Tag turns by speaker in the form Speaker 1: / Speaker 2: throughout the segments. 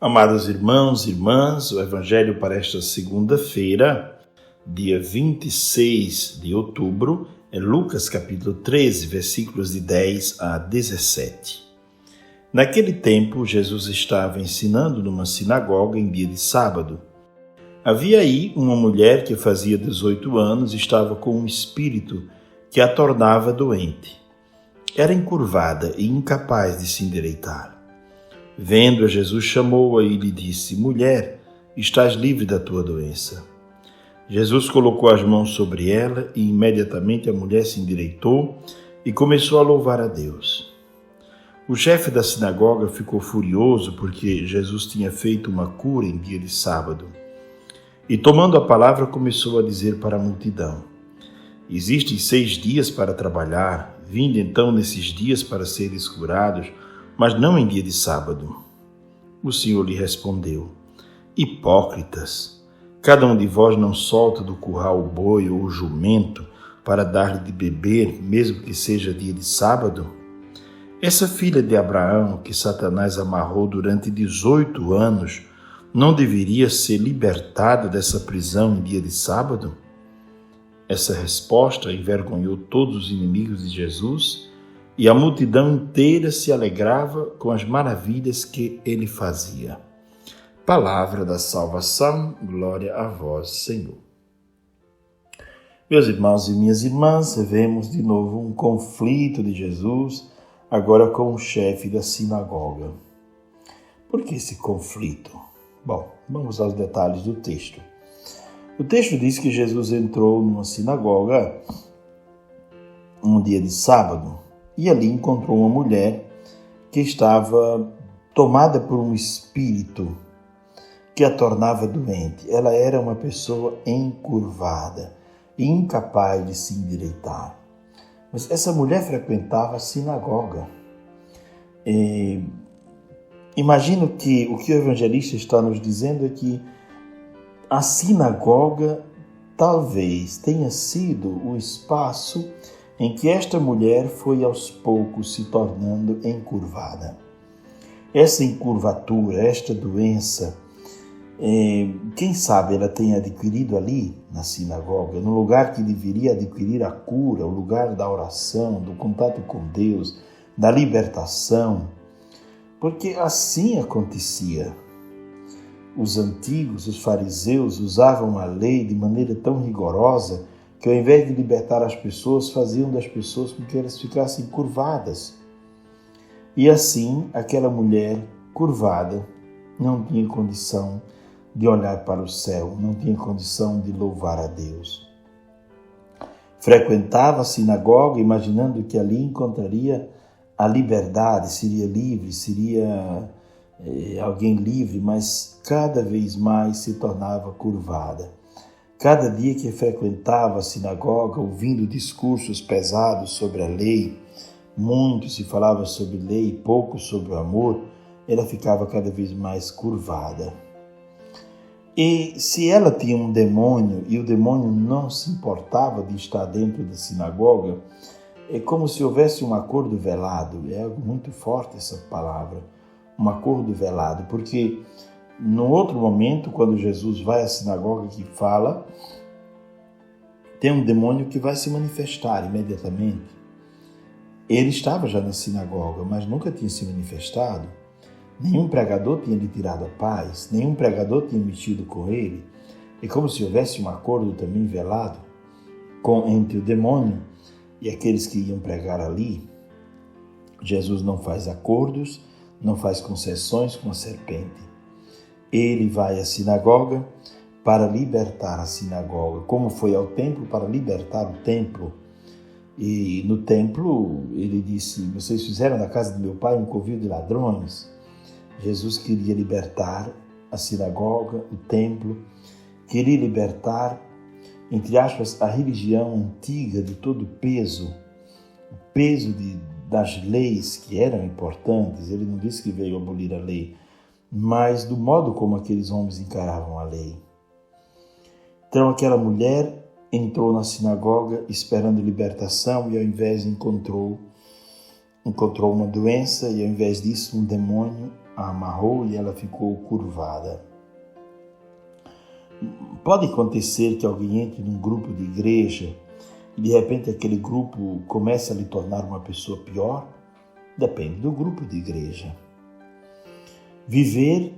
Speaker 1: Amados irmãos e irmãs, o Evangelho para esta segunda-feira, dia 26 de outubro, é Lucas capítulo 13, versículos de 10 a 17. Naquele tempo, Jesus estava ensinando numa sinagoga em dia de sábado. Havia aí uma mulher que fazia 18 anos e estava com um espírito que a tornava doente. Era encurvada e incapaz de se endireitar. Vendo-a, Jesus chamou-a e lhe disse: Mulher, estás livre da tua doença. Jesus colocou as mãos sobre ela e imediatamente a mulher se endireitou e começou a louvar a Deus. O chefe da sinagoga ficou furioso porque Jesus tinha feito uma cura em dia de sábado. E tomando a palavra começou a dizer para a multidão: Existem 6 dias para trabalhar, vinde então nesses dias para seres curados, mas não em dia de sábado. O Senhor lhe respondeu: Hipócritas, cada um de vós não solta do curral o boi ou o jumento para dar-lhe de beber, mesmo que seja dia de sábado? Essa filha de Abraão, que Satanás amarrou durante 18 anos, não deveria ser libertada dessa prisão em dia de sábado? Essa resposta envergonhou todos os inimigos de Jesus, e a multidão inteira se alegrava com as maravilhas que ele fazia. Palavra da salvação, glória a vós, Senhor. Meus irmãos e minhas irmãs, vemos de novo um conflito de Jesus, agora com o chefe da sinagoga. Por que esse conflito? Bom, vamos aos detalhes do texto. O texto diz que Jesus entrou numa sinagoga um dia de sábado, e ali encontrou uma mulher que estava tomada por um espírito que a tornava doente. Ela era uma pessoa encurvada, incapaz de se endireitar. Mas essa mulher frequentava a sinagoga. Imagino que o evangelista está nos dizendo é que a sinagoga talvez tenha sido o espaço em que esta mulher foi aos poucos se tornando encurvada. Essa encurvatura, esta doença, quem sabe ela tenha adquirido ali na sinagoga, no lugar que deveria adquirir a cura, o lugar da oração, do contato com Deus, da libertação, porque assim acontecia. Os antigos, os fariseus, usavam a lei de maneira tão rigorosa que ao invés de libertar as pessoas, faziam das pessoas com que elas ficassem curvadas. E assim, aquela mulher curvada não tinha condição de olhar para o céu, não tinha condição de louvar a Deus. Frequentava a sinagoga, imaginando que ali encontraria a liberdade, seria livre, seria alguém livre, mas cada vez mais se tornava curvada. Cada dia que frequentava a sinagoga, ouvindo discursos pesados sobre a lei, muito se falava sobre lei, pouco sobre o amor, ela ficava cada vez mais curvada. E se ela tinha um demônio e o demônio não se importava de estar dentro da sinagoga, é como se houvesse um acordo velado. É algo muito forte essa palavra, um acordo velado, porque no outro momento, quando Jesus vai à sinagoga que fala, tem um demônio que vai se manifestar imediatamente. Ele estava já na sinagoga, mas nunca tinha se manifestado. Nenhum pregador tinha lhe tirado a paz, nenhum pregador tinha mexido com ele. É como se houvesse um acordo também velado entre o demônio e aqueles que iam pregar ali. Jesus não faz acordos, não faz concessões com a serpente. Ele vai à sinagoga para libertar a sinagoga, como foi ao templo para libertar o templo. E no templo ele disse: vocês fizeram na casa de meu pai um covil de ladrões. Jesus queria libertar a sinagoga, o templo, queria libertar, entre aspas, a religião antiga de todo o peso das leis que eram importantes. Ele não disse que veio abolir a lei, mas do modo como aqueles homens encaravam a lei. Então aquela mulher entrou na sinagoga esperando libertação e ao invés encontrou encontrou uma doença e, ao invés disso, um demônio a amarrou e ela ficou curvada. Pode acontecer que alguém entre num grupo de igreja e, de repente, aquele grupo comece a lhe tornar uma pessoa pior? Depende do grupo de igreja. Viver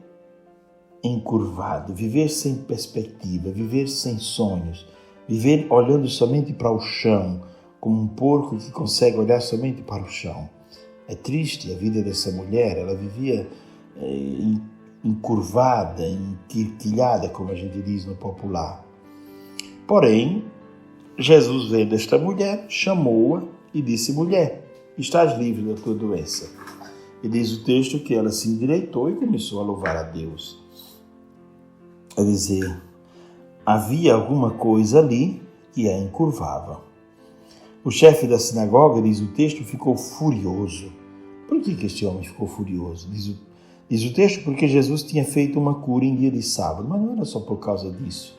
Speaker 1: encurvado, viver sem perspectiva, viver sem sonhos, viver olhando somente para o chão, como um porco que consegue olhar somente para o chão. É triste a vida dessa mulher, ela vivia encurvada, enquirquilhada, como a gente diz no popular. Porém, Jesus, vendo esta mulher, chamou-a e disse: mulher, estás livre da tua doença. E diz o texto que ela se endireitou e começou a louvar a Deus. A dizer, havia alguma coisa ali que a encurvava. O chefe da sinagoga, diz o texto, ficou furioso. Por que este homem ficou furioso? Diz o texto, porque Jesus tinha feito uma cura em dia de sábado. Mas não era só por causa disso.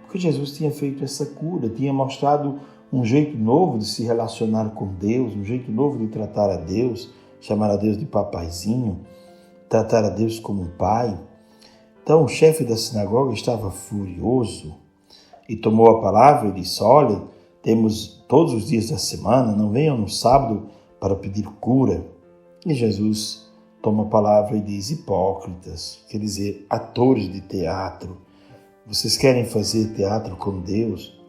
Speaker 1: Porque Jesus tinha feito essa cura, tinha mostrado um jeito novo de se relacionar com Deus, um jeito novo de tratar a Deus, chamar a Deus de papaizinho, tratar a Deus como um pai. Então o chefe da sinagoga estava furioso e tomou a palavra e disse: olha, temos todos os dias da semana, não venham no sábado para pedir cura. E Jesus toma a palavra e diz: hipócritas, quer dizer, atores de teatro, vocês querem fazer teatro com Deus?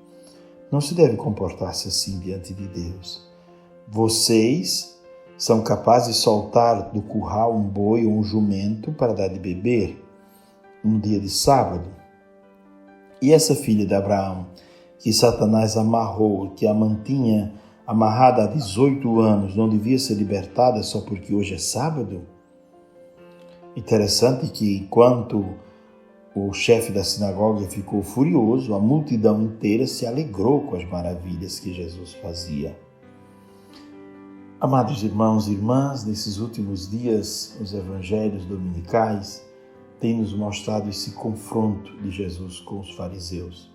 Speaker 1: Não se deve comportar-se assim diante de Deus. Vocês são capazes de soltar do curral um boi ou um jumento para dar de beber no dia de sábado? E essa filha de Abraão, que Satanás amarrou, que a mantinha amarrada há 18 anos, não devia ser libertada só porque hoje é sábado? Interessante que, enquanto o chefe da sinagoga ficou furioso, a multidão inteira se alegrou com as maravilhas que Jesus fazia. Amados irmãos e irmãs, nesses últimos dias, os evangelhos dominicais têm nos mostrado esse confronto de Jesus com os fariseus.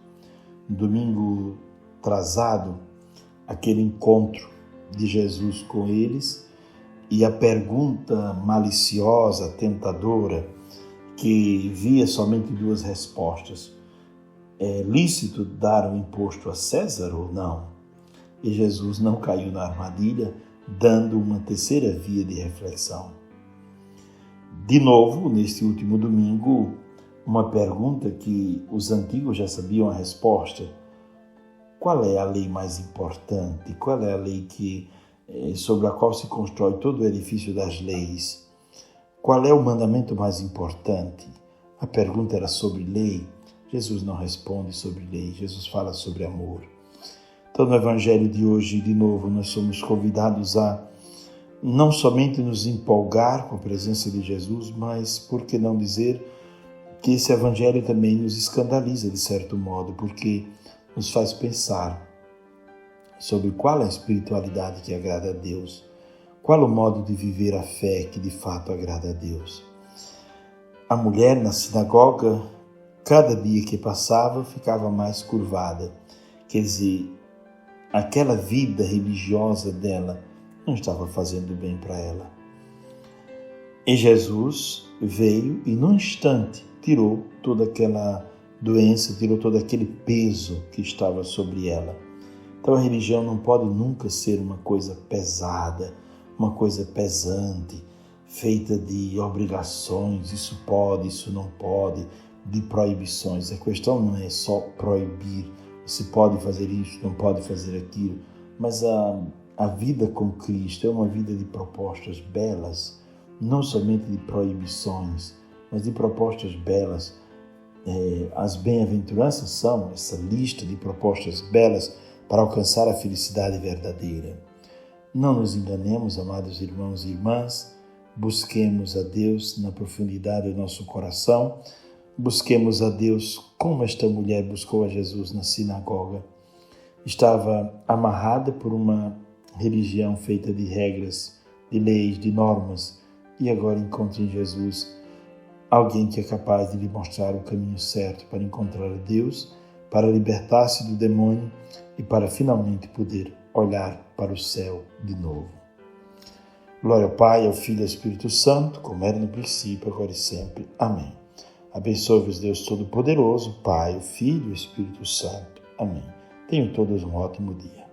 Speaker 1: No domingo atrasado, aquele encontro de Jesus com eles e a pergunta maliciosa, tentadora, que via somente duas respostas. É lícito dar um imposto a César ou não? E Jesus não caiu na armadilha, dando uma terceira via de reflexão. De novo, neste último domingo, uma pergunta que os antigos já sabiam a resposta. Qual é a lei mais importante? Qual é a lei sobre a qual se constrói todo o edifício das leis? Qual é o mandamento mais importante? A pergunta era sobre lei. Jesus não responde sobre lei, Jesus fala sobre amor. Então, no Evangelho de hoje, de novo, nós somos convidados a não somente nos empolgar com a presença de Jesus, mas, por que não dizer, que esse Evangelho também nos escandaliza, de certo modo, porque nos faz pensar sobre qual é a espiritualidade que agrada a Deus, qual o modo de viver a fé que de fato agrada a Deus. A mulher na sinagoga, cada dia que passava, ficava mais curvada. Quer dizer, aquela vida religiosa dela não estava fazendo bem para ela. E Jesus veio e, num instante, tirou toda aquela doença, tirou todo aquele peso que estava sobre ela. Então a religião não pode nunca ser uma coisa pesada, uma coisa pesante, feita de obrigações, isso pode, isso não pode, de proibições. A questão não é só proibir, você pode fazer isso, não pode fazer aquilo, mas a vida com Cristo é uma vida de propostas belas, não somente de proibições, mas de propostas belas. As bem-aventuranças são essa lista de propostas belas para alcançar a felicidade verdadeira. Não nos enganemos, amados irmãos e irmãs, busquemos a Deus na profundidade do nosso coração, busquemos a Deus como esta mulher buscou a Jesus na sinagoga. Estava amarrada por uma religião feita de regras, de leis, de normas, e agora encontra em Jesus alguém que é capaz de lhe mostrar o caminho certo para encontrar a Deus, para libertar-se do demônio e para finalmente poder olhar para o céu de novo. Glória ao Pai, ao Filho e ao Espírito Santo, como era no princípio, agora e sempre. Amém. Abençoe-vos Deus Todo-Poderoso, Pai, o Filho e o Espírito Santo. Amém. Tenham todos um ótimo dia.